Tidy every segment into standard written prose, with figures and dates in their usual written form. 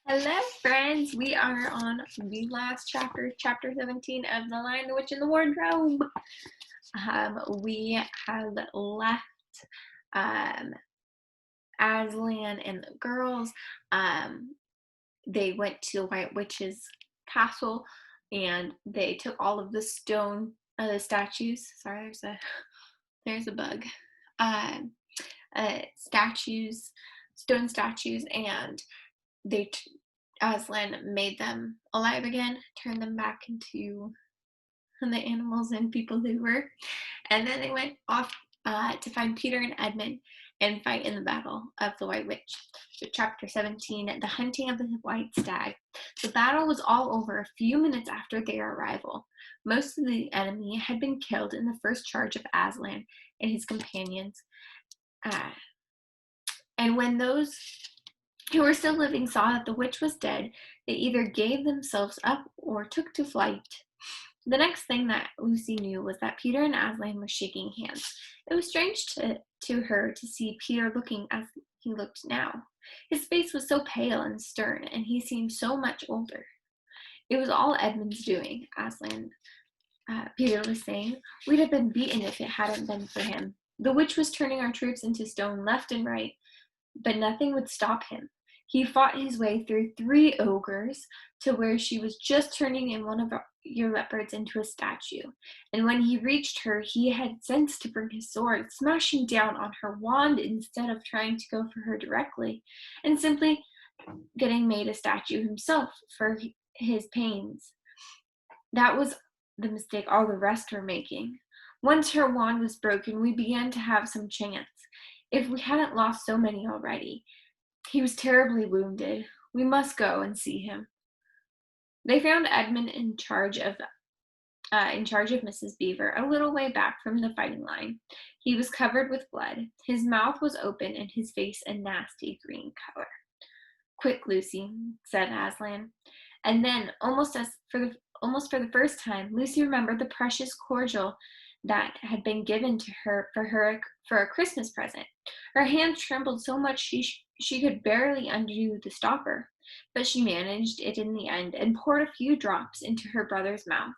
Hello, friends. We are on the last chapter, chapter 17 of The Lion, the Witch, and the Wardrobe. We have left Aslan and the girls. They went to the White Witch's castle, and they took all of the stone, the statues. Sorry, there's a bug. Statues, stone statues, and Aslan made them alive again, turned them back into the animals and people they were. And then they went off to find Peter and Edmund and fight in the Battle of the White Witch. So chapter 17, the hunting of the white stag. The battle was all over a few minutes after their arrival. Most of the enemy had been killed in the first charge of Aslan and his companions. And when those who were still living saw that the witch was dead, they either gave themselves up or took to flight. The next thing that Lucy knew was that Peter and Aslan were shaking hands. It was strange to her to see Peter looking as he looked now. His face was so pale and stern, and he seemed so much older. It was all Edmund's doing, Peter was saying. We'd have been beaten if it hadn't been for him. The witch was turning our troops into stone left and right, but nothing would stop him. He fought his way through 3 ogres to where she was just turning in one of your leopards into a statue. And when he reached her, he had sense to bring his sword, smashing down on her wand instead of trying to go for her directly, and simply getting made a statue himself for his pains. That was the mistake all the rest were making. Once her wand was broken, we began to have some chance. If we hadn't lost so many already. He was terribly wounded. We must go and see him. They found Edmund in charge of Mrs. Beaver, a little way back from the fighting line. He was covered with blood. His mouth was open and his face a nasty green color. Quick, Lucy, said Aslan. And then, almost for the first time, Lucy remembered the precious cordial that had been given to her for a Christmas present. Her hands trembled so much she could barely undo the stopper, but she managed it in the end and poured a few drops into her brother's mouth.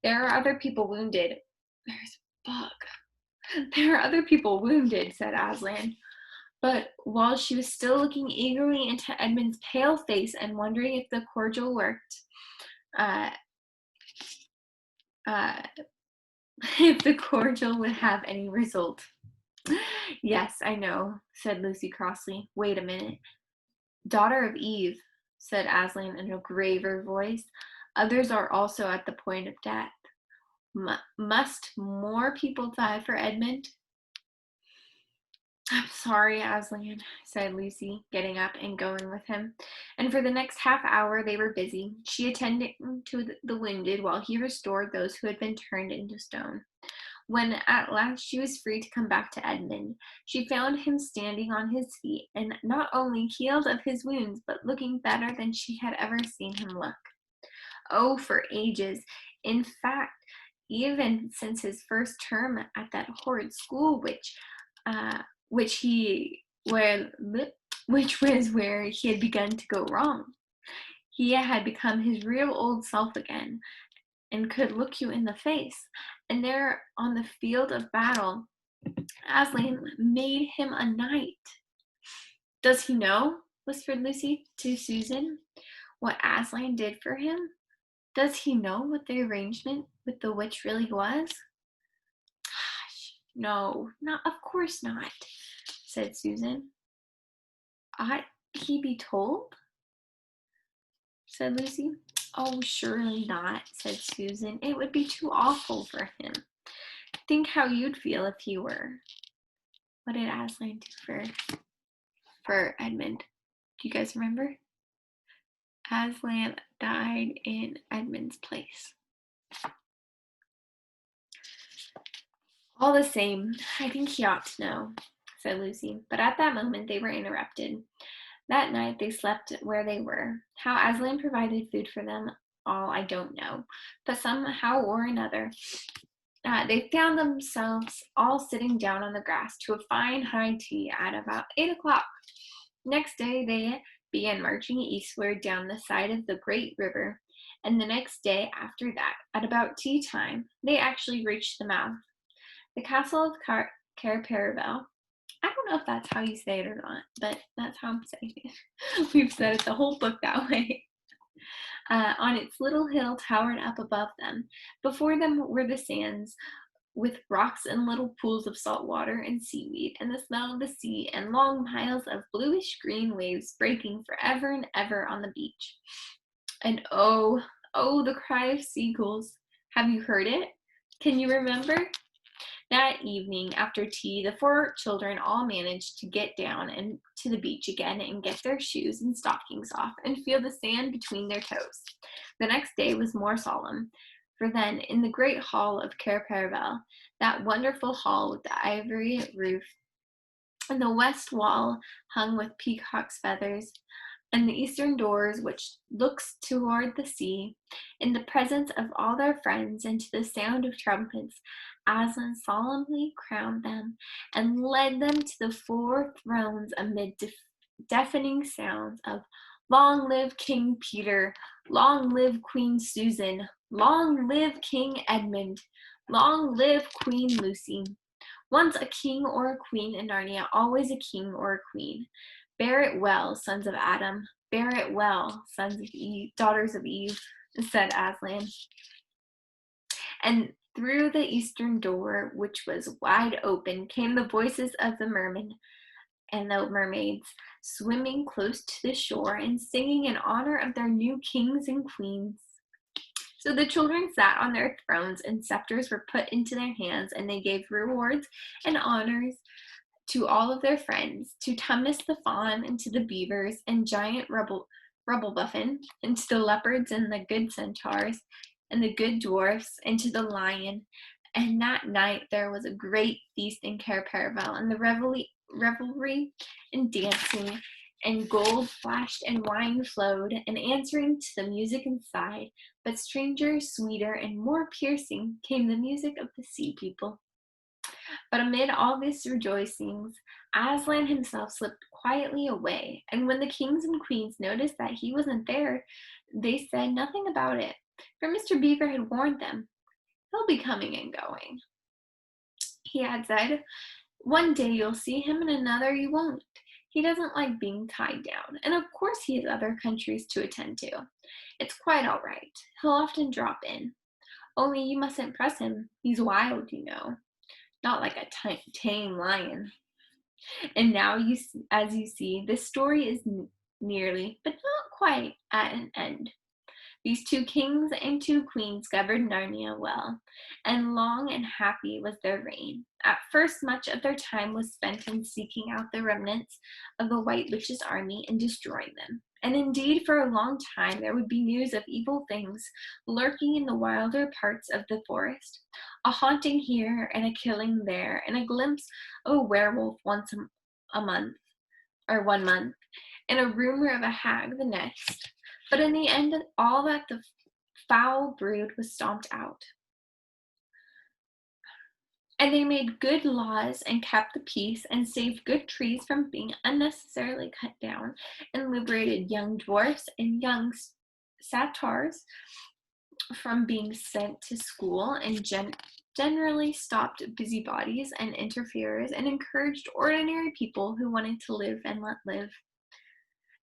There are other people wounded. There's a bug. There are other people wounded, said Aslan. But while she was still looking eagerly into Edmund's pale face and wondering if the cordial worked, if the cordial would have any result. Yes, I know, said Lucy crossly. Wait a minute. Daughter of Eve, said Aslan in a graver voice. Others are also at the point of death. Must more people die for Edmund? I'm sorry, Aslan, said Lucy, getting up and going with him. And for the next half hour they were busy, she attending to the wounded while he restored those who had been turned into stone. When at last she was free to come back to Edmund, she found him standing on his feet and not only healed of his wounds, but looking better than she had ever seen him look. Oh, for ages. In fact, even since his first term at that horrid school, which was where he had begun to go wrong. He had become his real old self again, and could look you in the face. And there on the field of battle, Aslan made him a knight. Does he know, whispered Lucy to Susan, what Aslan did for him? Does he know what the arrangement with the witch really was? No, of course not, said Susan. Ought he be told? Said Lucy. Oh, surely not, said Susan. It would be too awful for him. Think how you'd feel if he were. What did Aslan do for Edmund? Do you guys remember? Aslan died in Edmund's place. All the same, I think he ought to know, said Lucy. But at that moment they were interrupted. That night they slept where they were. How Aslan provided food for them all I don't know, but somehow or another they found themselves all sitting down on the grass to a fine high tea at about 8 o'clock. Next day they began marching eastward down the side of the great river, and the next day after that, at about tea time, they actually reached the mouth. The castle of Cair Paravel. I don't know if that's how you say it or not, but that's how I'm saying it. We've said it the whole book that way. On its little hill towered up above them. Before them were the sands, with rocks and little pools of salt water and seaweed, and the smell of the sea, and long miles of bluish green waves breaking forever and ever on the beach. And oh, oh, the cry of seagulls. Have you heard it? Can you remember? That evening, after tea, the four children all managed to get down and to the beach again and get their shoes and stockings off and feel the sand between their toes. The next day was more solemn, for then, in the great hall of Cair Paravel, that wonderful hall with the ivory roof and the west wall hung with peacock's feathers, and the eastern doors which looks toward the sea, in the presence of all their friends and to the sound of trumpets, Aslan solemnly crowned them and led them to the four thrones amid deafening sounds of "Long live King Peter! Long live Queen Susan! Long live King Edmund! Long live Queen Lucy!" Once a king or a queen in Narnia, always a king or a queen. Bear it well, sons of Adam. Bear it well, sons of Eve, daughters of Eve, said Aslan. And through the eastern door, which was wide open, came the voices of the mermen and the mermaids, swimming close to the shore and singing in honor of their new kings and queens. So the children sat on their thrones, and scepters were put into their hands, and they gave rewards and honors to all of their friends, to Tumnus the fawn, and to the beavers, and giant Rubblebuffin, and to the leopards, and the good centaurs, and the good dwarfs, and to the lion. And that night there was a great feast in Cair Paravel, and the revelry and dancing, and gold flashed and wine flowed, and answering to the music inside, but stranger, sweeter, and more piercing came the music of the sea people. But amid all these rejoicings, Aslan himself slipped quietly away, and when the kings and queens noticed that he wasn't there, they said nothing about it, for Mr. Beaver had warned them. "He'll be coming and going," he had said. "One day you'll see him, and another you won't. He doesn't like being tied down, and of course he has other countries to attend to. It's quite all right. He'll often drop in. Only you mustn't press him. He's wild, you know. Not like a tame lion." And now, as you see, this story is nearly, but not quite, at an end. These two kings and two queens governed Narnia well, and long and happy was their reign. At first, much of their time was spent in seeking out the remnants of the White Witch's army and destroying them. And indeed, for a long time, there would be news of evil things lurking in the wilder parts of the forest, a haunting here and a killing there, and a glimpse of a werewolf once a month, or 1 month, and a rumor of a hag the next. But in the end, all that the foul brood was stomped out. And they made good laws and kept the peace and saved good trees from being unnecessarily cut down and liberated young dwarfs and young satyrs from being sent to school and generally stopped busybodies and interferers and encouraged ordinary people who wanted to live and let live.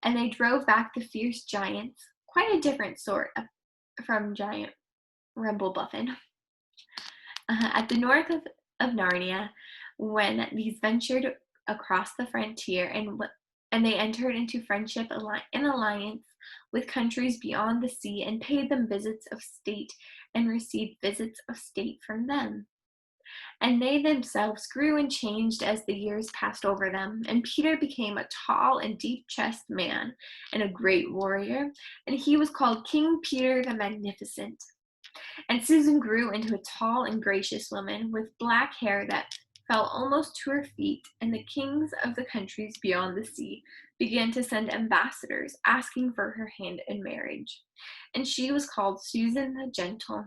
And they drove back the fierce giants, quite a different sort from giant Rumblebuffin. At the north of Narnia, when these ventured across the frontier and they entered into friendship and alliance with countries beyond the sea and paid them visits of state and received visits of state from them. And they themselves grew and changed as the years passed over them, and Peter became a tall and deep-chested man and a great warrior, and he was called King Peter the Magnificent. And Susan grew into a tall and gracious woman with black hair that fell almost to her feet, and the kings of the countries beyond the sea began to send ambassadors asking for her hand in marriage. And she was called Susan the Gentle.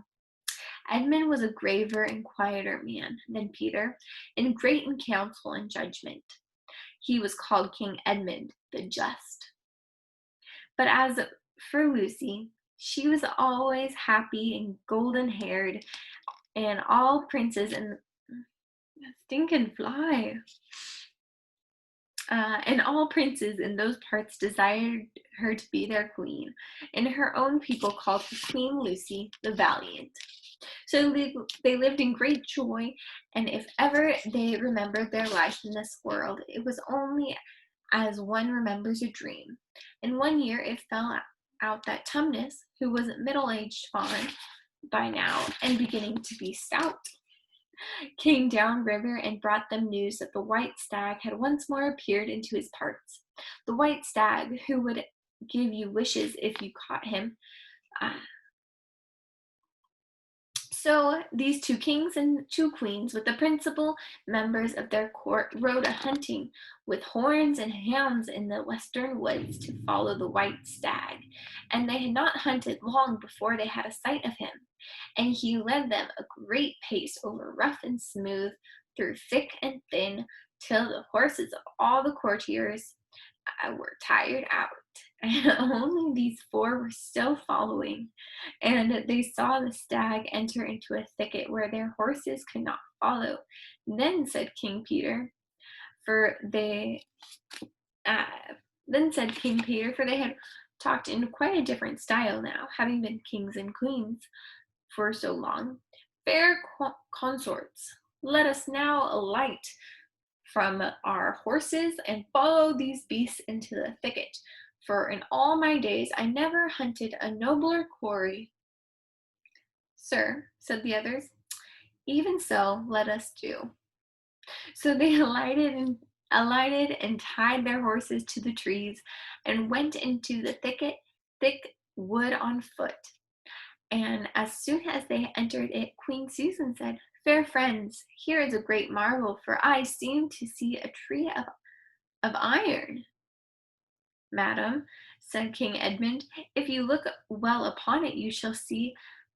Edmund was a graver and quieter man than Peter, and great in counsel and judgment. He was called King Edmund the Just. But as for Lucy, she was always happy and golden haired, and all princes and stinking fly. And all princes in those parts desired her to be their queen, and her own people called her Queen Lucy the Valiant. So they lived in great joy, and if ever they remembered their life in this world, it was only as one remembers a dream. And one year it fell out that Tumnus, who was a middle-aged fawn by now and beginning to be stout, came down river and brought them news that the white stag had once more appeared into his parts. The white stag, who would give you wishes if you caught him. So these 2 kings and 2 queens, with the principal members of their court, rode a hunting with horns and hounds in the western woods to follow the white stag. And they had not hunted long before they had a sight of him. And he led them a great pace over rough and smooth, through thick and thin, till the horses of all the courtiers were tired out. And only these 4 were still following, and they saw the stag enter into a thicket where their horses could not follow. Then said King Peter, for they for they had talked in quite a different style now, having been kings and queens for so long. Fair consorts, let us now alight from our horses and follow these beasts into the thicket, for in all my days I never hunted a nobler quarry. Sir, said the others, even so let us do. So they alighted and tied their horses to the trees and went into the thick wood on foot. And as soon as they entered it, Queen Susan said, Fair friends, here is a great marvel, for I seem to see a tree of iron. Madam, said King Edmund, if you look well upon it, you shall see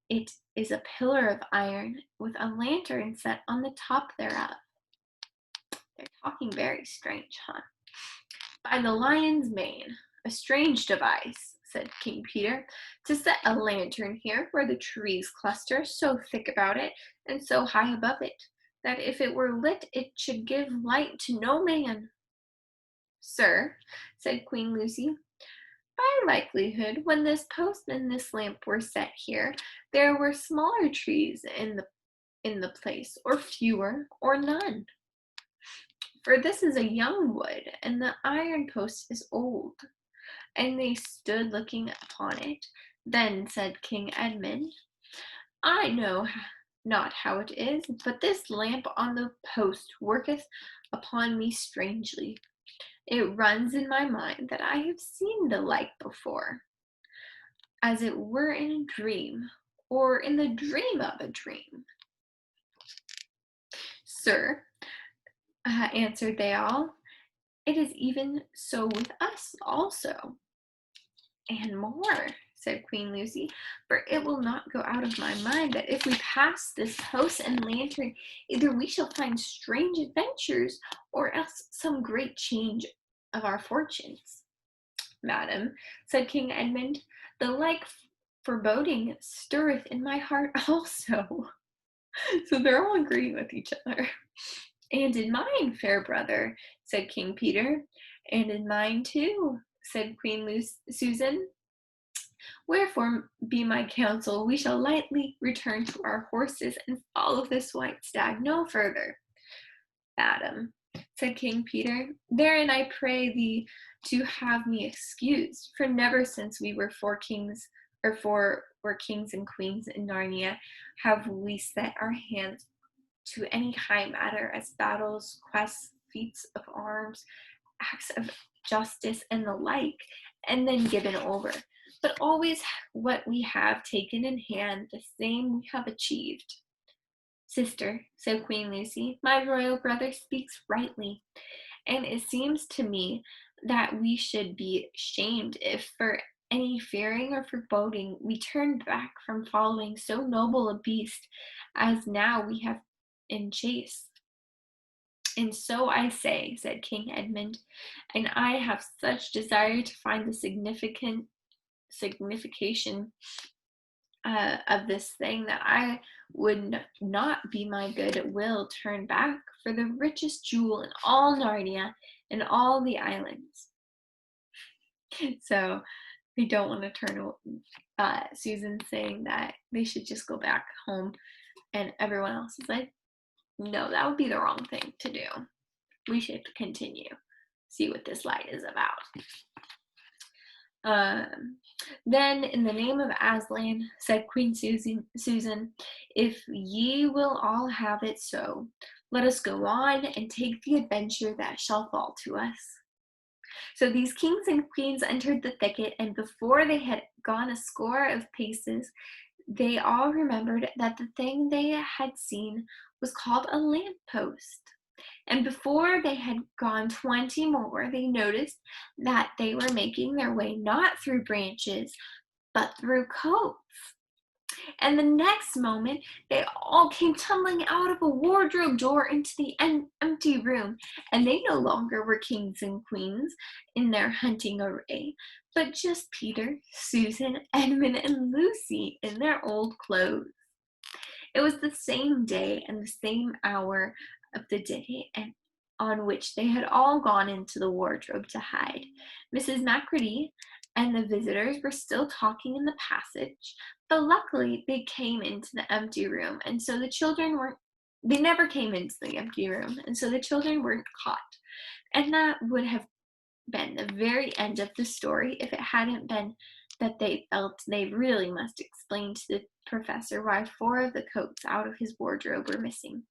it is a pillar of iron with a lantern set on the top thereof. They're talking very strange, huh? By the lion's mane, a strange device, said King Peter, to set a lantern here where the trees cluster so thick about it and so high above it, that if it were lit it should give light to no man. Sir, said Queen Lucy, by likelihood, when this post and this lamp were set here, there were smaller trees in the place, or fewer, or none. For this is a young wood, and the iron post is old. And they stood looking upon it. Then said King Edmund, I know not how it is, but this lamp on the post worketh upon me strangely. It runs in my mind that I have seen the like before, as it were in a dream, or in the dream of a dream. Sir, answered they all, it is even so with us also. And more, said Queen Lucy, for it will not go out of my mind that if we pass this post and lantern, either we shall find strange adventures, or else some great change of our fortunes. Madam, said King Edmund, the like foreboding stirreth in my heart also. So they're all agreeing with each other. And in mine, fair brother, said King Peter. And in mine too, said Queen Susan. Wherefore be my counsel, we shall lightly return to our horses and follow this white stag no further. Madam, said King Peter, therein I pray thee to have me excused, for never since we were kings and queens in Narnia have we set our hands to any high matter as battles, quests, feats of arms, acts of justice, and the like, and then given over. But always what we have taken in hand, the same we have achieved. Sister, said Queen Lucy, my royal brother speaks rightly, and it seems to me that we should be shamed if for any fearing or foreboding we turn back from following so noble a beast as now we have in chase. "And so I say," said King Edmund, "and I have such desire to find the signification of this thing that I would not be my good will turn back for the richest jewel in all Narnia and all the islands." So they don't want to turn. Susan's saying that they should just go back home, and everyone else is like, "No, that would be the wrong thing to do. We should continue, see what this light is about." Um, then, in the name of Aslan, said Queen Susan, "if ye will all have it so, let us go on and take the adventure that shall fall to us." So these kings and queens entered the thicket, and before they had gone a score of paces, they all remembered that the thing they had seen was called a lamppost. And before they had gone 20 more, they noticed that they were making their way not through branches, but through coats. And the next moment, they all came tumbling out of a wardrobe door into the empty room, and they no longer were kings and queens in their hunting array, but just Peter, Susan, Edmund, and Lucy in their old clothes. It was the same day and the same hour of the day and on which they had all gone into the wardrobe to hide. Mrs. Macready and the visitors were still talking in the passage, but luckily they came into the empty room, and so the children weren't they never came into the empty room, and so the children weren't caught. And that would have been the very end of the story if it hadn't been that they felt they really must explain to the professor why 4 of the coats out of his wardrobe were missing.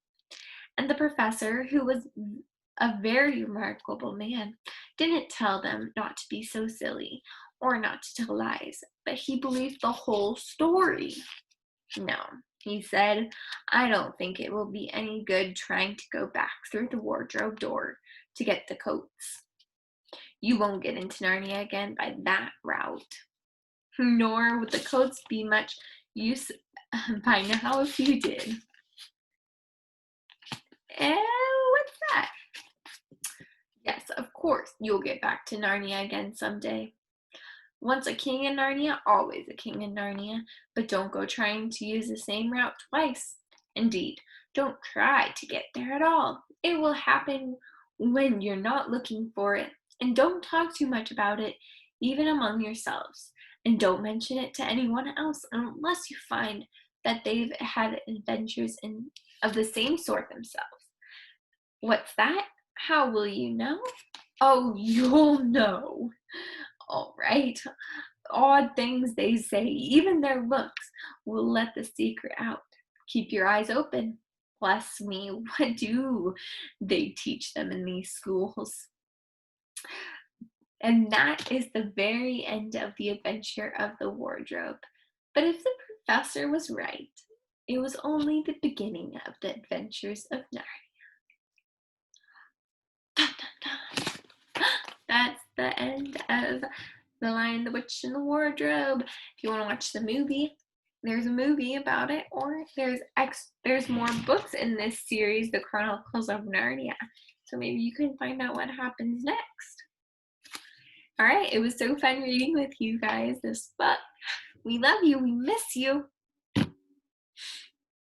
And the professor, who was a very remarkable man, didn't tell them not to be so silly or not to tell lies, but he believed the whole story. "No," he said, "I don't think it will be any good trying to go back through the wardrobe door to get the coats. You won't get into Narnia again by that route. Nor would the coats be much use by now if you did." What's that? Yes, of course, you'll get back to Narnia again someday. Once a king in Narnia, always a king in Narnia, but don't go trying to use the same route twice. Indeed, don't try to get there at all. It will happen when you're not looking for it. And don't talk too much about it, even among yourselves. And don't mention it to anyone else unless you find that they've had adventures of the same sort themselves. What's that? How will you know? Oh, you'll know. All right. Odd things they say, even their looks, will let the secret out. Keep your eyes open. Bless me, what do they teach them in these schools? And that is the very end of the adventure of the wardrobe. But if the professor was right, it was only the beginning of the adventures of Narnia. Dun, dun, dun. That's the end of The Lion, the Witch, and the Wardrobe. If you want to watch the movie, there's a movie about it, or there's more books in this series, The Chronicles of Narnia. So maybe you can find out what happens next. All right, it was so fun reading with you guys this book. We love you. We miss you.